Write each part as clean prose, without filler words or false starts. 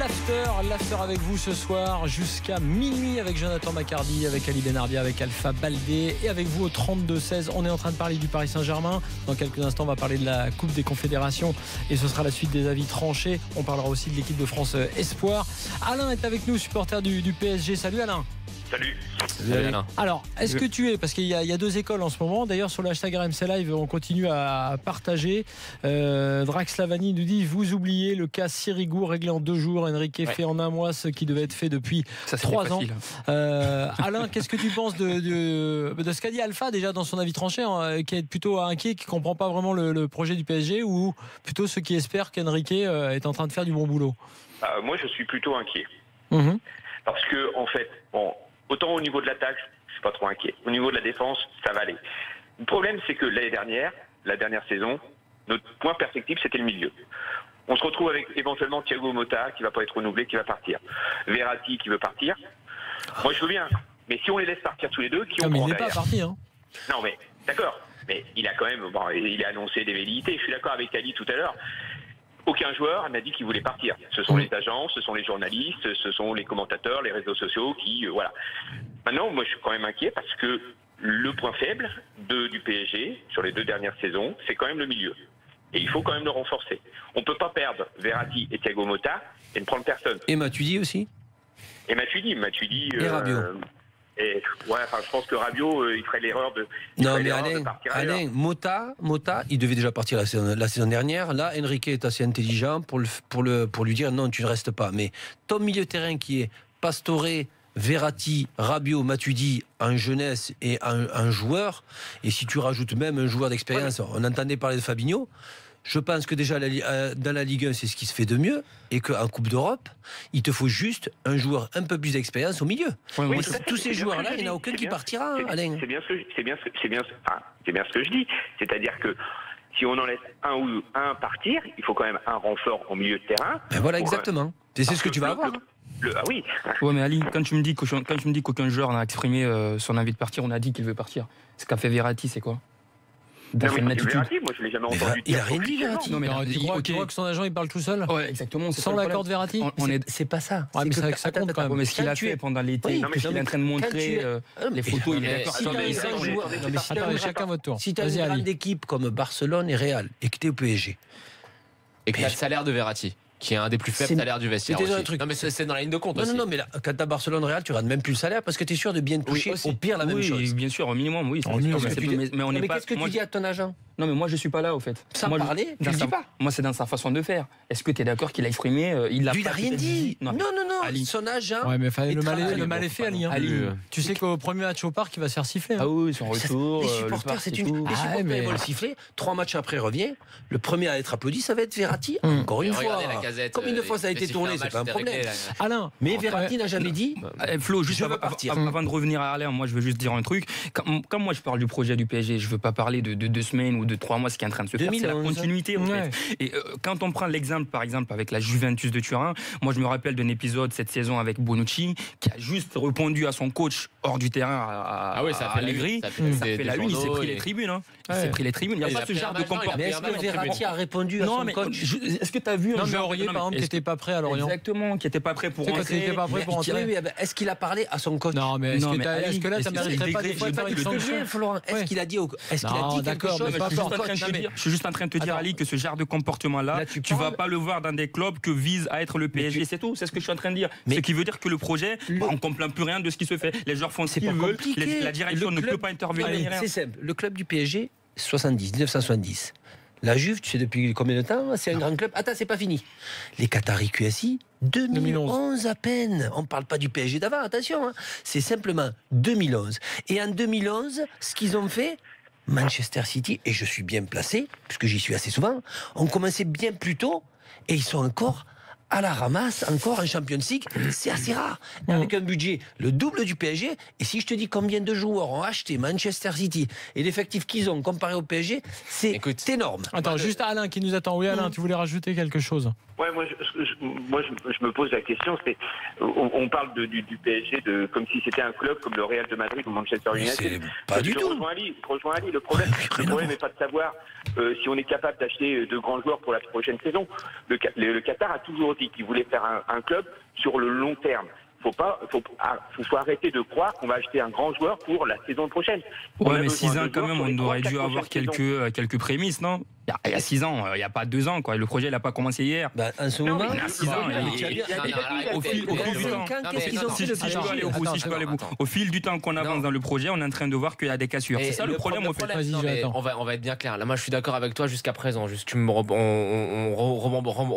l'after avec vous ce soir jusqu'à minuit avec Jonathan Macardy, avec Ali Benarbia, avec Alpha Baldé et avec vous au 32-16. On est en train de parler du Paris Saint-Germain. Dans quelques instants, on va parler de la Coupe des Confédérations et ce sera la suite des avis tranchés. On parlera aussi de l'équipe de France Espoir. Alain est avec nous, supporter du PSG. Salut Alain. Salut. Salut Alain. Alors, est-ce que tu es, parce qu'il y a deux écoles en ce moment, d'ailleurs sur le hashtag RMC Live, on continue à partager. Drax Lavani nous dit, vous oubliez le cas Sirigu réglé en 2 jours, Enrique fait en 1 mois ce qui devait être fait depuis 3 ans. Alain, qu'est-ce que tu penses de ce qu'a dit Alpha déjà dans son avis tranché, qui est plutôt inquiet, qui ne comprend pas vraiment le projet du PSG, ou plutôt ceux qui espèrent qu'Enrique est en train de faire du bon boulot? Moi je suis plutôt inquiet. Parce que en fait, autant au niveau de l'attaque, je suis pas trop inquiet. Au niveau de la défense, ça va aller. Le problème, c'est que l'année dernière, la dernière saison, notre point perspective, c'était le milieu. On se retrouve avec éventuellement Thiago Motta qui va pas être renouvelé, qui va partir. Verratti qui veut partir. Moi, je veux bien. Mais si on les laisse partir tous les deux, qui on prend derrière ? Il n'est pas parti, hein. Non, mais d'accord. Mais il a quand même, il a annoncé des velléités. Je suis d'accord avec Ali tout à l'heure. Aucun joueur n'a dit qu'il voulait partir. Ce sont les agents, ce sont les journalistes, ce sont les commentateurs, les réseaux sociaux qui, voilà. Maintenant, moi, je suis quand même inquiet parce que le point faible du PSG sur les 2 dernières saisons, c'est quand même le milieu. Et il faut quand même le renforcer. On ne peut pas perdre Verratti et Thiago Motta et ne prendre personne. Et Matuidi aussi. Et Matuidi. Et Rabiot. Et je pense que Rabiot, il ferait l'erreur de. Non, mais Alain, Motta, il devait déjà partir la saison dernière. Là, Enrique est assez intelligent pour lui dire non, tu ne restes pas. Mais ton milieu de terrain qui est Pastore, Verratti, Rabiot, Matuidi, en jeunesse et un joueur, et si tu rajoutes même un joueur d'expérience, on entendait parler de Fabinho. Je pense que déjà dans la Ligue 1, c'est ce qui se fait de mieux, et qu'en Coupe d'Europe, il te faut juste un joueur un peu plus d'expérience au milieu. Tous ces joueurs-là, il n'y en a aucun qui partira, Alain. C'est bien ce que je dis. C'est-à-dire que si on en laisse un partir, il faut quand même un renfort au milieu de terrain. Ben voilà, exactement. C'est ce que tu vas avoir. Oui. Ouais, mais Ali, quand tu me dis qu'aucun joueur n'a exprimé son envie de partir, on a dit qu'il veut partir. Ce qu'a fait Verratti, c'est quoi? Verratti, moi je l'ai jamais entendu. Il a rien dit, Verratti. Non, mais tu crois que son agent il parle tout seul? Ouais, exactement. Sans l'accord de Verratti? C'est pas ça. Ouais, mais ça compte quand même. Mais ce qu'il a fait pendant l'été, ce qu'il est en train de montrer, les photos, il est d'accord. Chacun votre tour. Si tu as une grande équipe comme Barcelone et Real et que tu es au PSG. Et que tu as le salaire de Verratti, qui est un des plus faibles salaires du vestiaire aussi. Non, mais c'est dans la ligne de compte aussi. Non, mais là, quand tu as Barcelone-Real, tu rates même plus le salaire parce que tu es sûr de bien toucher au pire la même chose. Oui, bien sûr, au minimum, oui. Mais qu'est-ce que tu dis à ton agent? Non, mais moi je suis pas là au fait. Sans parler, tu le dis pas. Moi c'est dans sa façon de faire. Est-ce que tu es d'accord qu'il a exprimé il n'a rien dit. Non. Ali. Son agent. Ouais, mais le mal est fait, Ali. Tu sais qu'au premier match au parc, il va se faire siffler. Ah oui, son retour. Les supporters, les supporters ils vont le siffler. 3 matchs après, revient. Le premier à être applaudi, ça va être Verratti. Encore une fois. Combien de fois ça a été tourné, c'est pas un problème. Alain. Mais Verratti n'a jamais dit. Flo, juste avant de revenir à Alain, moi je veux juste dire un truc. Quand moi je parle du projet du PSG, je veux pas parler de 2 semaines ou de 3 mois, ce qui est en train de se faire, c'est la continuité en fait. Et quand on prend l'exemple par exemple avec la Juventus de Turin, moi je me rappelle d'un épisode cette saison avec Bonucci qui a juste répondu à son coach hors du terrain à Allegri. Ça fait la une, il s'est pris les tribunes. Il s'est pris les tribunes. Il n'y a pas ce genre de comportement. Mais est-ce que Verratti a répondu à son coach? Est-ce que tu as vu un joueur Aurier par exemple qui n'était pas prêt à Lorient? Exactement, qui n'était pas prêt pour rentrer. Est-ce qu'il a parlé à son coach? Non, mais est-ce que là ça mériterait pas des fois de faire une sanction? Est-ce qu'il a dit quelque chose? Je suis juste en train de te dire, Ali, que ce genre de comportement-là, tu vas pas le voir dans des clubs que vise à être le PSG, c'est tout. C'est ce que je suis en train de dire. Ce qui veut dire que le projet, on ne comprend plus rien de ce qui se fait. Les joueurs font ce qu'ils veulent, la direction ne peut pas intervenir. C'est simple. Le club du PSG, 1970. La Juve, tu sais depuis combien de temps? C'est un grand club. Attends, c'est pas fini. Les Qataris QSI, 2011 à peine. On ne parle pas du PSG d'avant, attention. C'est simplement 2011. Et en 2011, ce qu'ils ont fait, Manchester City, et je suis bien placé, puisque j'y suis assez souvent, ont commencé bien plus tôt, et ils sont encore à la ramasse, encore en Champions League, c'est assez rare. Avec un budget le double du PSG, et si je te dis combien de joueurs ont acheté Manchester City et l'effectif qu'ils ont comparé au PSG, c'est énorme. Attends, juste Alain qui nous attend. Oui, Alain, tu voulais rajouter quelque chose? Ouais, moi je me pose la question, on parle du PSG comme si c'était un club comme le Real de Madrid ou Manchester United. C'est pas du tout. Je rejoins Ali. Le problème n'est pas de savoir si on est capable d'acheter de grands joueurs pour la prochaine saison. Le Qatar a toujours été aussi qu'il voulait faire un club sur le long terme. Faut arrêter de croire qu'on va acheter un grand joueur pour la saison prochaine. Ouais, mais 6 ans quand même, on aurait dû avoir quelques prémices, non? Il y a 6 ans, il n'y a pas 2 ans, quoi. Le projet n'a pas commencé hier. En ce moment, il y a 6 ans. Au fil du temps qu'on avance dans le projet, on est en train de voir qu'il y a des cassures. C'est ça le problème, au fait. On va être bien clair. Là, moi, je suis d'accord avec toi jusqu'à présent. On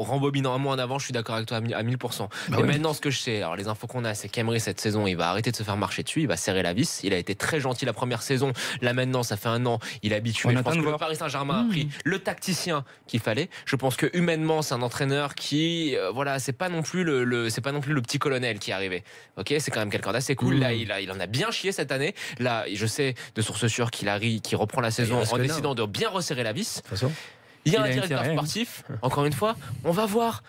rembobine un mois en avant, je suis d'accord avec toi à 1000%. Mais maintenant, ce que je sais, alors les infos qu'on a, c'est qu'Emery, cette saison, il va arrêter de se faire marcher dessus, il va serrer la vis. Il a été très gentil la première saison. Là, maintenant, ça fait un an, il est habitué. Je pense que le Paris Saint-Germain a pris le tacticien qu'il fallait. Je pense que humainement, c'est un entraîneur qui, c'est pas non plus le petit colonel qui est arrivé. Ok, c'est quand même quelqu'un d'assez cool. Là, il en a bien chié cette année. Là, je sais de sources sûres qu'il reprend la saison en décidant de bien resserrer la vis. Il y a un directeur sportif. Encore une fois, on va voir.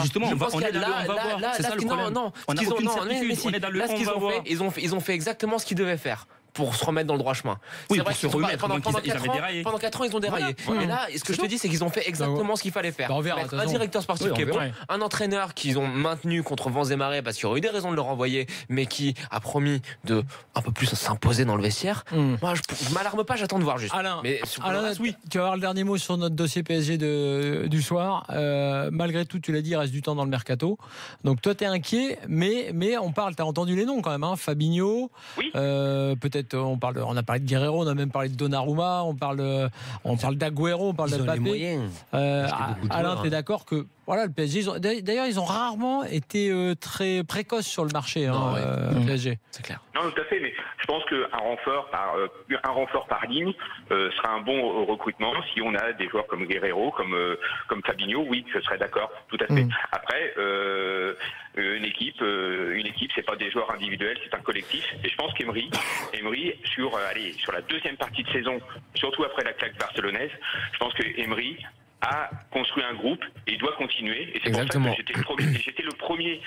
Justement, on est dans le on va voir. C'est ça le problème. On n'a aucune certitude. On est dans le on va voir. Ils ont fait exactement ce qu'ils devaient faire pour se remettre dans le droit chemin. Oui, pour se remettre. Pendant 4 ans, ils ont déraillé. Et là, ce que je te dis, c'est qu'ils ont fait exactement ce qu'il fallait faire. Un directeur sportif qui est bon, un entraîneur qu'ils ont maintenu contre vents et marées parce qu'il y aurait eu des raisons de le renvoyer, mais qui a promis de un peu plus s'imposer dans le vestiaire. Moi, je m'alarme pas, j'attends de voir juste. Alain, oui, tu vas avoir le dernier mot sur notre dossier PSG du soir. Malgré tout, tu l'as dit, il reste du temps dans le mercato. Donc toi, tu es inquiet, mais on parle, tu as entendu les noms quand même, hein, Fabinho, peut-être on a parlé de Guerrero, on a même parlé de Donnarumma, on parle d'Agüero, on parle de Mbappé. Alain, tu es d'accord que le PSG, d'ailleurs, ils ont rarement été très précoces sur le marché, PSG. C'est clair. Non, tout à fait, mais je pense qu'un renfort par ligne sera un bon recrutement si on a des joueurs comme Guerrero, comme Fabinho, oui, je serais d'accord, tout à fait. Après, une équipe, c'est pas des joueurs individuels, c'est un collectif. Et je pense qu'Emery, sur la deuxième partie de saison, surtout après la claque barcelonaise, je pense que Emery a construit un groupe et il doit continuer. Et c'est pour ça que j'étais le premier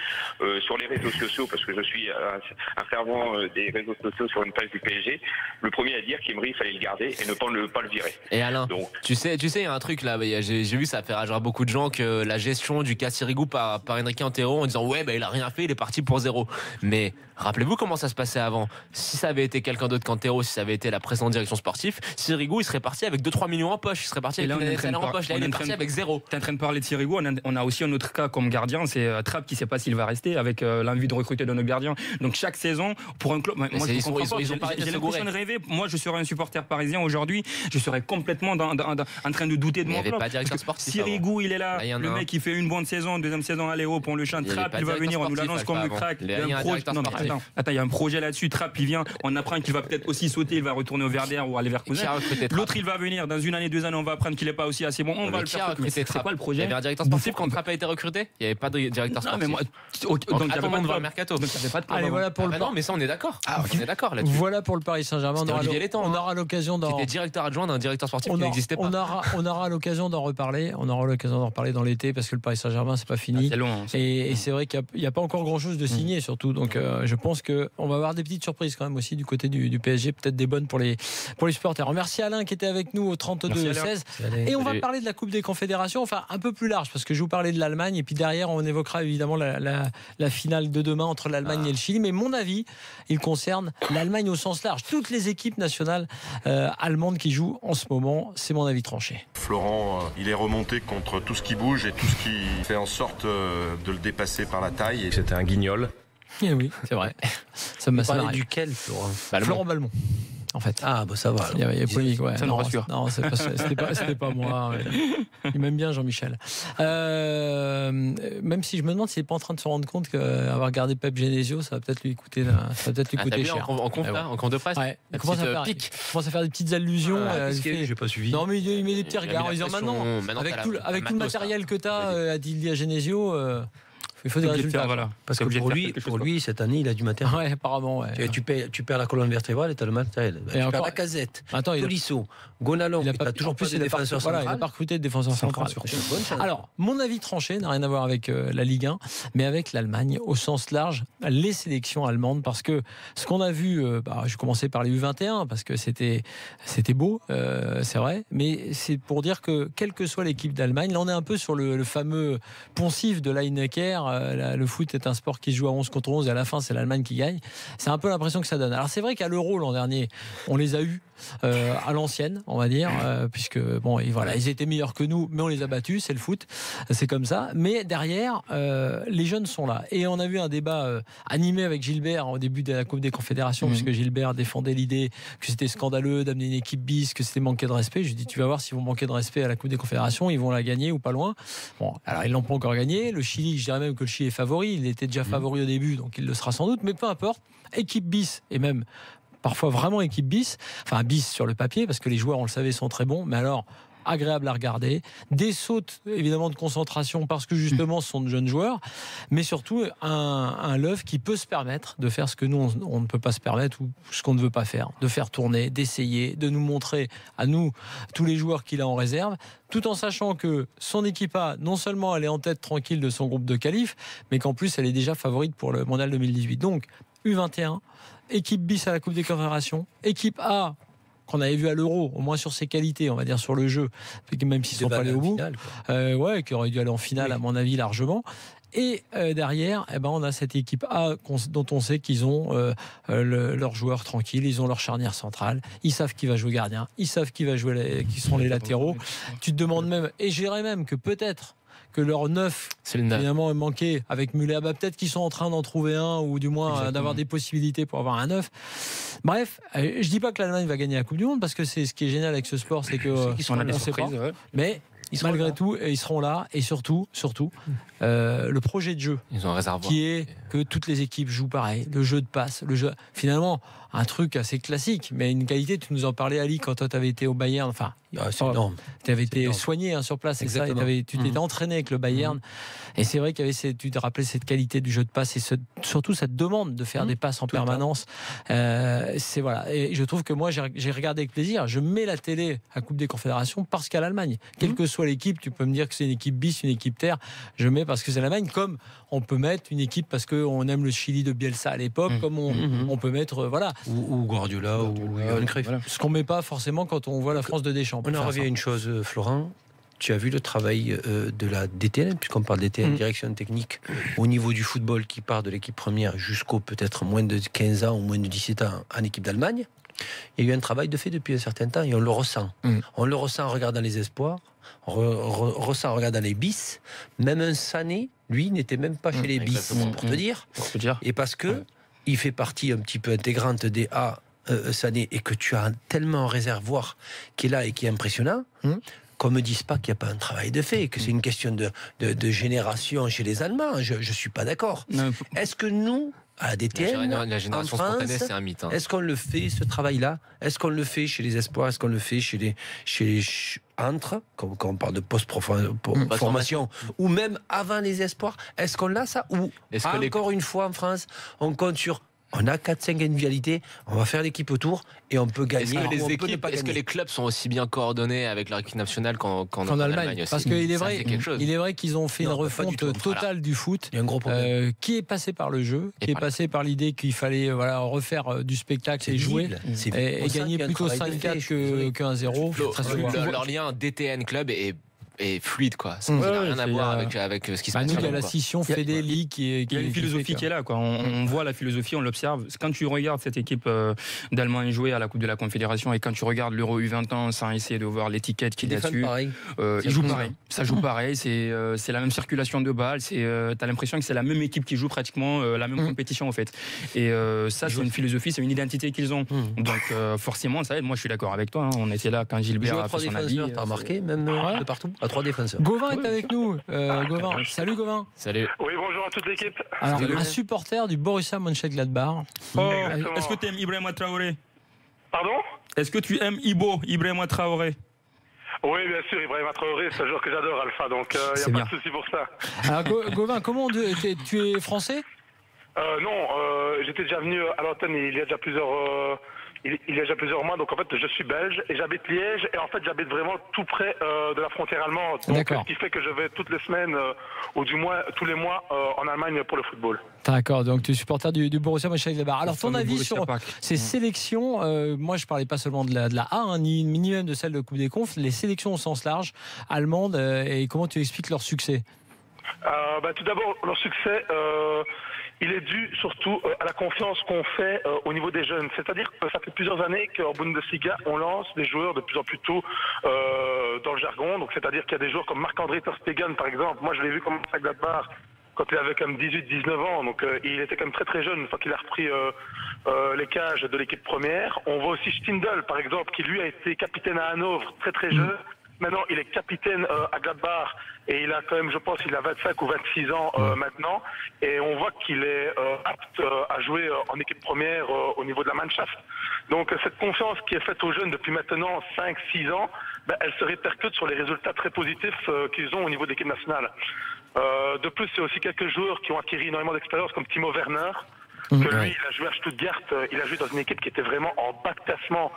sur les réseaux sociaux, parce que je suis un fervent des réseaux sociaux sur une page du PSG, le premier à dire qu'Emery, il fallait le garder et ne pas le virer. Et Alain, donc, tu sais, il y a un truc là, j'ai vu, ça a fait réagir beaucoup de gens, que la gestion du cas Sirigu par Enrique Antero en disant il a rien fait, il est parti pour 0. Mais rappelez-vous comment ça se passait avant. Si ça avait été quelqu'un d'autre qu'Antero, si ça avait été la précédente direction sportive, Sirigu, il serait parti avec 2-3 millions en poche, il serait parti avec une salaire en poche. Là, il est parti avec 0. Tu es en train de parler de Sirigu, on a aussi un autre cas comme gardien, c'est Trapp qui ne sait pas s'il va rester, avec l'envie de recruter de nos gardiens. Donc chaque saison, pour un club, moi j'ai l'impression de rêver. Moi je serais un supporter parisien aujourd'hui, je serais complètement en train de douter de mon club. Sirigu, il est là, le mec il fait une bonne saison, deuxième saison, allez hop, on le chante. Trapp, il va venir, on nous l'annonce comme le crack. Il y a un projet là-dessus, Trapp il vient, on apprend qu'il va peut-être aussi sauter, il va retourner au Werder ou à Leverkusen. L'autre il va venir, dans une année, 2 années, on va apprendre qu'il n'est pas aussi assez bon, on va le faire. C'est quoi le projet? Il y avait un directeur sportif quand Trapp a été recruté? Il n'y avait pas de directeur sportif. Donc il n'y avait pas de voir le mercato. Allez, voilà pour le non, mais ça on est d'accord. On est d'accord là-dessus. Voilà pour le Paris Saint-Germain. On aura l'occasion d'en. Qui était directeur adjoint d'un directeur sportif qui n'existait pas. On aura l'occasion d'en reparler. On aura l'occasion d'en reparler dans l'été parce que le Paris Saint-Germain c'est pas fini. C'est long. Et c'est vrai qu'il n'y a pas encore grand-chose de signé surtout. Donc je pense que on va avoir des petites surprises quand même aussi du côté du PSG, peut-être des bonnes pour les supporters. Merci Alain qui était avec nous au 32-16. Et on va parler de la Coupe des Confédérations, enfin un peu plus large parce que je vous parlais de l'Allemagne et puis derrière on évoquera évidemment la finale de demain entre l'Allemagne et le Chili. Mais mon avis, il concerne l'Allemagne au sens large. Toutes les équipes nationales allemandes qui jouent en ce moment, c'est mon avis tranché. Florent, il est remonté contre tout ce qui bouge et tout ce qui fait en sorte de le dépasser par la taille. Et c'était un guignol. Et oui, c'est vrai. Ça m'a parlé duquel, Florent? Florent Balmont. En fait. Ah, ça va. Il y a polémique, ouais. Ça nous rassure. Non, c'était pas moi. Ouais. Il m'aime bien, Jean-Michel. Même si je me demande s'il n'est pas en train de se rendre compte qu'avoir gardé Pep Genesio, ça va peut-être lui coûter cher. En compte de presse. Ouais. Il commence à faire des petites allusions. J'ai pas suivi. Non, mais il met des petits regards en disant avec tout le matériel que tu as, a dit Genesio. Il faut des résultats. Voilà. Parce que pour lui, cette année, il a du matériel. Ouais, apparemment. Ouais. Tu perds la colonne vertébrale et tu as le matériel. Tu perds la Casette, Tolisso, Gonalon. Il n'a toujours plus de défenseurs centrales. Il n'a pas recruté de défenseurs centrales. Alors, mon avis tranché n'a rien à voir avec la Ligue 1, mais avec l'Allemagne au sens large, les sélections allemandes, parce que ce qu'on a vu, je commençais par les U21 parce que c'était beau, c'est vrai, mais c'est pour dire que quelle que soit l'équipe d'Allemagne, là on est un peu sur le fameux poncif de Lineker, le foot est un sport qui se joue à 11 contre 11 et à la fin c'est l'Allemagne qui gagne. C'est un peu l'impression que ça donne. Alors c'est vrai qu'à l'Euro l'an dernier, on les a eus à l'ancienne, on va dire, puisque bon, et voilà, ils étaient meilleurs que nous, mais on les a battus, c'est le foot, c'est comme ça. Mais derrière, les jeunes sont là. Et on a vu un débat animé avec Gilbert au début de la Coupe des Confédérations, puisque Gilbert défendait l'idée que c'était scandaleux d'amener une équipe bis, que c'était manquer de respect. Je lui dis, tu vas voir, s'ils vont manquer de respect à la Coupe des Confédérations, ils vont la gagner ou pas loin. Bon, alors ils l'ont pas encore gagné. Le Chili, je dirais même que le Chili est favori. Il était déjà favori au début, donc il le sera sans doute. Mais peu importe, équipe bis et même parfois vraiment équipe bis, enfin bis sur le papier, parce que les joueurs, on le savait, sont très bons, mais alors agréable à regarder, des sautes évidemment de concentration parce que justement ce sont de jeunes joueurs, mais surtout un Löw qui peut se permettre de faire ce que nous on ne peut pas se permettre ou ce qu'on ne veut pas faire, de faire tourner, d'essayer, de nous montrer à nous tous les joueurs qu'il a en réserve, tout en sachant que son équipe A, non seulement elle est en tête tranquille de son groupe de qualif, mais qu'en plus elle est déjà favorite pour le Mondial 2018. Donc U21, équipe bis à la Coupe des Confédérations, équipe A qu'on avait vu à l'Euro, au moins sur ses qualités, on va dire sur le jeu, même s'ils ne sont pas allés au bout, qui aurait dû aller en finale à mon avis largement. Et derrière, on a cette équipe A dont on sait qu'ils ont leurs joueurs tranquilles, ils ont leur charnière centrale, ils savent qui va jouer gardien, ils savent qui va jouer, qui sont les latéraux. Tu te demandes même, et je dirais même que peut-être que leur 9 finalement manqué avec Muller, peut-être qu'ils sont en train d'en trouver un ou du moins d'avoir des possibilités pour avoir un 9. Bref, je dis pas que l'Allemagne va gagner la Coupe du Monde parce que c'est ce qui est génial avec ce sport, c'est que on ne sait pas, mais malgré tout ils seront là et surtout le projet de jeu qui est que toutes les équipes jouent pareil, le jeu de passe, le jeu finalement un truc assez classique, mais une qualité. Tu nous en parlais, Ali, quand toi tu avais été au Bayern, enfin tu avais été soigné sur place, c'est ça, tu t'étais entraîné avec le Bayern, et c'est vrai qu'il y avait tu te rappelais cette qualité du jeu de passe et surtout cette demande de faire des passes en permanence. C'est voilà, et je trouve que moi j'ai regardé avec plaisir. Je mets la télé à Coupe des Confédérations parce qu'à l'Allemagne, quelle que soit l'équipe, tu peux me dire que c'est une équipe bis, une équipe terre, je mets parce que c'est l'Allemagne, comme on peut mettre une équipe parce qu'on aime le Chili de Bielsa à l'époque, comme on peut mettre ou Guardiola ou Johan Cruyff. Ce qu'on met pas forcément quand on voit la France de Deschamps. On en revient à une chose, Florent. Tu as vu le travail de la DTN, puisqu'on parle DTN, direction technique, au niveau du football qui part de l'équipe première jusqu'au peut-être moins de 15 ans ou moins de 17 ans en équipe d'Allemagne. Il y a eu un travail de fait depuis un certain temps et on le ressent. On le ressent en regardant les espoirs, on ressent en regardant les bis. Même un Sané, lui, n'était même pas chez les bis, pour te dire. Et parce que il fait partie un petit peu intégrante des A, Sané, et que tu as tellement un réservoir qui est là et qui est impressionnant, qu'on ne me dise pas qu'il n'y a pas un travail de fait, que c'est une question de génération chez les Allemands. Je ne suis pas d'accord. Est-ce que nous, à la DTN, la génération spontanée, c'est un mythe. Est-ce qu'on le fait, ce travail-là? Est-ce qu'on le fait chez les espoirs? Est-ce qu'on le fait chez les entre, quand on parle de post-formation, ou même avant les espoirs? Est-ce qu'on l'a, ça? Ou encore une fois, en France, on compte sur... On a 4-5 individualités, on va faire l'équipe autour et on peut gagner. Est-ce que les clubs sont aussi bien coordonnés avec leur équipe nationale qu'en Allemagne aussi? Parce qu'il est vrai qu'ils ont fait une refonte totale du foot, il y a un gros problème. qui est passé par le jeu, qui est passé par l'idée qu'il fallait refaire du spectacle et jouer et gagner plutôt 5-4 que 1-0. Leur lien DTN club est fluide, quoi. Ça n'a rien à voir avec ce qui se passe. Il y a la scission Fédé-Ligue qui il y a une philosophie qui est là, quoi. On voit la philosophie, on l'observe. Quand tu regardes cette équipe d'Allemagne jouer à la Coupe de la Confédération et quand tu regardes l'Euro U20 sans essayer de voir l'étiquette qui est dessus, ils jouent pareil. Ça joue pareil. C'est la même circulation de balles. T'as l'impression que c'est la même équipe qui joue pratiquement la même compétition, en fait. Et ça, c'est une philosophie, c'est une identité qu'ils ont. Donc forcément, ça aide. Moi, je suis d'accord avec toi. On était là quand Gilbert a fait son avis. T'as remarqué, même de partout. 3 défenseurs. Gauvin est avec nous. Gauvin. Salut Gauvin. Salut. Oui, bonjour à toute l'équipe. Alors, un supporter du Borussia Mönchengladbach. Est-ce que tu aimes Ibrahima Traoré? Pardon? Est-ce que tu aimes Ibrahima Traoré? Oui, bien sûr, Ibrahima Traoré, c'est un joueur que j'adore, Alpha, donc il n'y a pas de souci pour ça. Alors, Gauvin, tu es français? Non, j'étais déjà venu à l'antenne il y a déjà plusieurs mois, donc en fait je suis belge et j'habite Liège et en fait j'habite vraiment tout près de la frontière allemande, donc ce qui fait que je vais toutes les semaines ou du moins tous les mois en Allemagne pour le football. D'accord, donc tu es supporter du Borussia Mönchengladbach. Alors ton avis sur ces sélections, moi je parlais pas seulement de la A, ni même de celle de Coupe des Confs, les sélections au sens large allemandes, et comment tu expliques leur succès? Tout d'abord, leur succès, il est dû surtout à la confiance qu'on fait au niveau des jeunes. C'est-à-dire que ça fait plusieurs années qu'en Bundesliga, on lance des joueurs de plus en plus tôt dans le jargon. Donc, c'est-à-dire qu'il y a des joueurs comme Marc-André ter Stegen, par exemple. Moi, je l'ai vu commencer à Gladbach quand il avait comme 18-19 ans. Donc, il était quand même très très jeune une fois qu'il a repris les cages de l'équipe première. On voit aussi Stindl, par exemple, qui lui a été capitaine à Hanovre très très jeune. Maintenant, il est capitaine à Gladbach et il a quand même, je pense, il a 25 ou 26 ans maintenant. Et on voit qu'il est apte à jouer en équipe première au niveau de la Mannschaft. Donc cette confiance qui est faite aux jeunes depuis maintenant 5-6 ans, elle se répercute sur les résultats très positifs qu'ils ont au niveau de l'équipe nationale. De plus, c'est aussi quelques joueurs qui ont acquis énormément d'expérience comme Timo Werner. Que lui, il a joué à Stuttgart, il a joué dans une équipe qui était vraiment en bas de classement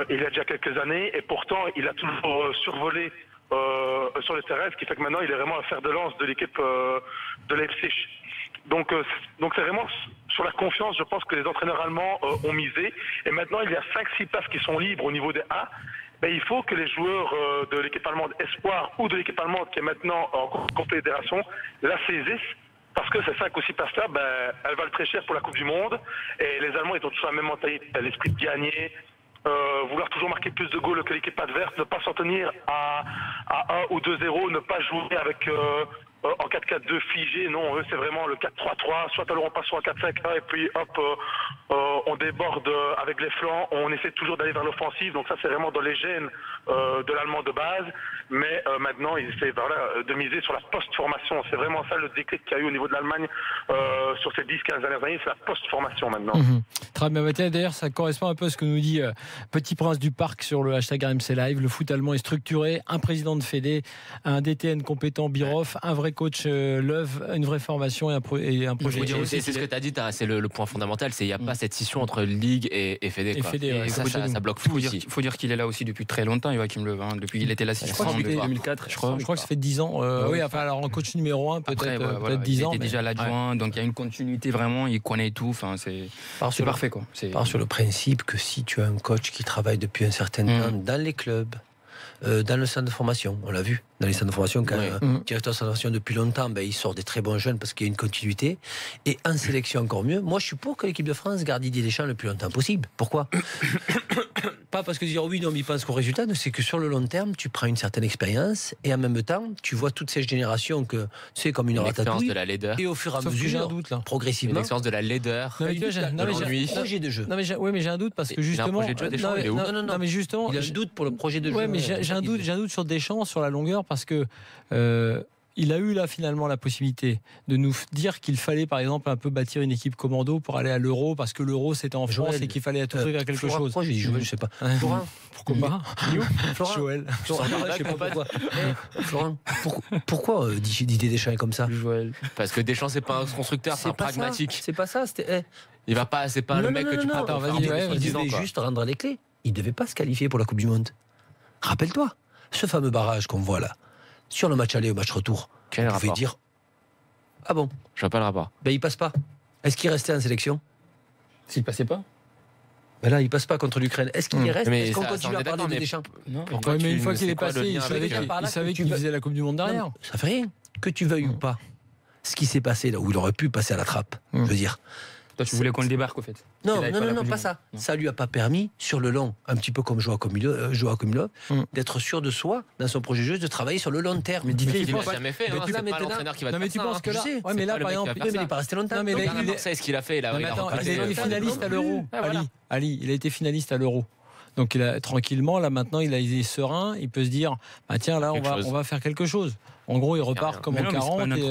il y a déjà quelques années, et pourtant il a toujours survolé sur le terrain, ce qui fait que maintenant il est vraiment un fer de lance de l'équipe de Leipzig. Donc c'est vraiment sur la confiance, je pense, que les entraîneurs allemands ont misé, et maintenant il y a 5-6 places qui sont libres au niveau des A. Il faut que les joueurs de l'équipe allemande Espoir ou de l'équipe allemande qui est maintenant en confédération la saisissent. Parce que ces 5 ou 6 places-là, elles valent très cher pour la Coupe du Monde. Et les Allemands, ils ont toujours la même mentalité, l'esprit de gagner, vouloir toujours marquer plus de goals que l'équipe adverse, ne pas s'en tenir à 1 ou 2-0, ne pas jouer avec en 4-4-2 figé. Non, eux, c'est vraiment le 4-3-3. Soit alors on passe sur un 4-5-1 et puis hop, on déborde avec les flancs. On essaie toujours d'aller vers l'offensive. Donc ça, c'est vraiment dans les gènes de l'allemand de base. Mais maintenant, ils essaient de miser sur la post-formation. C'est vraiment ça le déclic qu'il y a eu au niveau de l'Allemagne sur ces 10-15 dernières années. C'est la post-formation maintenant. Très bien. D'ailleurs, ça correspond un peu à ce que nous dit Petit Prince du Parc sur le hashtag RMC Live. Le foot allemand est structuré. Un président de Fédé, un DTN compétent, Biroff, un vrai coach Löw, une vraie formation et un projet. C'est ce que tu as dit, c'est le point fondamental. Il n'y a pas cette scission entre Ligue et Fédé. Ça bloque tout. Il faut dire qu'il est là aussi depuis très longtemps, Joachim Löw. Depuis qu'il était là, je crois, en 2004. Je crois que ça fait 10 ans. Oui, enfin, alors en coach numéro 1, peut-être 10 ans. Il était déjà l'adjoint, donc il y a une continuité vraiment, il connaît tout. C'est parfait, quoi. Part sur le principe que si tu as un coach qui travaille depuis un certain temps dans les clubs, dans le centre de formation, on l'a vu, dans les centres de formation, quand un directeur de centre de formation depuis longtemps, il sort des très bons jeunes parce qu'il y a une continuité, et en sélection encore mieux. Moi je suis pour que l'équipe de France garde Didier Deschamps le plus longtemps possible. Pourquoi? Pas parce que dire oui, non, mais il pense qu'au résultat, c'est que sur le long terme, tu prends une certaine expérience et en même temps, tu vois toutes ces générations que c'est comme une ratatouille. De la laideur. Et au fur et à mesure, progressivement. Une expérience de la laideur. Projet de jeu. Oui, mais j'ai un doute parce que justement. Non, mais justement. Il a un doute pour le projet de jeu. Oui, mais j'ai un doute sur Deschamps, sur la longueur, parce que. Il a eu là finalement la possibilité de nous dire qu'il fallait par exemple un peu bâtir une équipe commando pour aller à l'Euro, parce que l'Euro c'était en France et qu'il fallait à tout prix à quelque chose. Pourquoi j'ai dit Joël, je sais pas. Florent, pourquoi pas Joël. Je sais pas pourquoi. Florent, pourquoi Didier Deschamps est comme ça? Joël. Parce que Deschamps c'est pas un constructeur, c'est un pragmatique. C'est pas ça. Il va pas, c'est pas le mec que tu prends. Il devait juste rendre les clés. Il devait pas se qualifier pour la Coupe du Monde. Rappelle-toi, ce fameux barrage qu'on voit là. Sur le match aller au match retour, quel vous pouvez dire ah bon, je vois pas le rapport. Il passe pas. Est-ce qu'il restait en sélection? S'il passait pas, là il passe pas contre l'Ukraine. Est-ce qu'il y reste? Est-ce qu'on continue à parler de Deschamps? Mais une fois qu'il est passé, il savait qu'il faisait la Coupe du Monde derrière. Non, ça fait rien. Que tu veuilles ou pas, ce qui s'est passé là où il aurait pu passer à la trappe, je veux dire. Toi, tu voulais qu'on le débarque, au fait. Non, pas ça. Ça lui a pas permis, sur le long, un petit peu comme Joachim Löw, d'être sûr de soi, dans son projet de jeu, de travailler sur le long terme. Mais Didier, il l'a jamais fait. C'est pas l'entraîneur qui va te faire ça. Mais tu penses que là, mais là, par exemple, il n'est pas resté longtemps. Mais c'est ce qu'il a fait. Il a été finaliste à l'Euro. Ali, il a été finaliste à l'Euro. Donc tranquillement, là maintenant, il est serein. Il peut se dire, tiens, là, on va faire quelque chose. En gros, il repart comme en 40. Il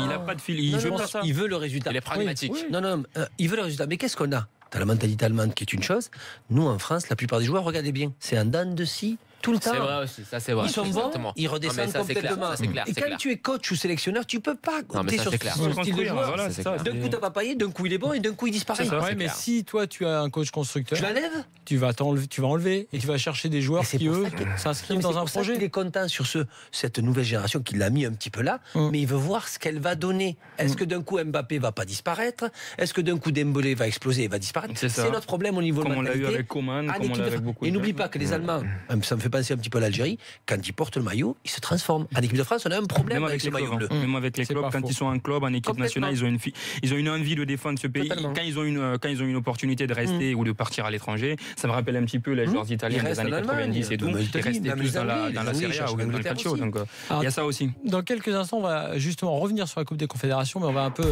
n'a pas de fil. Il veut le résultat. Il est pragmatique. Il veut le résultat. Mais qu'est-ce qu'on a? T'as la mentalité allemande qui est une chose. Nous, en France, la plupart des joueurs, regardez bien, c'est un dent de scie tout le temps. C'est vrai aussi, ça c'est vrai. Ils sont bons, ils redescendent complètement. Et quand tu es coach ou sélectionneur, tu peux pas compter sur ce style de joueur. D'un coup, t'as pas payé, d'un coup il est bon et d'un coup il disparaît. Mais si toi tu as un coach constructeur, tu l'enlèves, tu vas enlever et tu vas chercher des joueurs qui eux s'inscrivent dans un projet. Il est content sur cette nouvelle génération qui l'a mis un petit peu là, mais il veut voir ce qu'elle va donner. Est-ce que d'un coup Mbappé va pas disparaître? Est-ce que d'un coup Dembélé va exploser et va disparaître? C'est notre problème au niveau de la mentalité. Comme on l'a eu avec Coman, comme on l'a avec beaucoup. Et n'oublie pas que les Allemands, ça me fait penser un petit peu à l'Algérie, quand ils portent le maillot, ils se transforment. En équipe de France, on a un problème avec les maillots bleus. Même avec les clubs, quand ils sont en club, en équipe nationale, ils ont une envie de défendre ce pays. Quand ils ont une opportunité de rester ou de partir à l'étranger, ça me rappelle un petit peu les joueurs italiens des années 90 et tout. Ils restaient plus dans la Serie A ou dans le calcio. Donc il y a ça aussi. Dans quelques instants, on va justement revenir sur la Coupe des Confédérations, mais on va un peu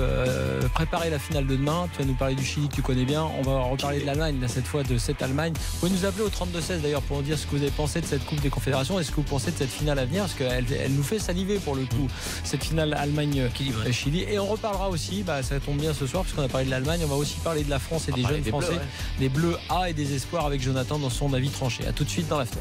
préparer la finale de demain. Tu vas nous parler du Chili que tu connais bien. On va reparler de l'Allemagne, cette fois de cette Allemagne. Vous pouvez nous appeler au 32-16 d'ailleurs pour nous dire ce que vous avez pensé de cette Coupe des Confédérations et ce que vous pensez de cette finale à venir, parce qu'elle nous fait saliver pour le coup, cette finale Allemagne-Chili. Et on reparlera aussi, ça tombe bien ce soir, puisqu'on a parlé de l'Allemagne, on va aussi parler de la France et des jeunes Français, des Bleus A et des espoirs avec Jonathan dans son avis tranché. A tout de suite dans l'after.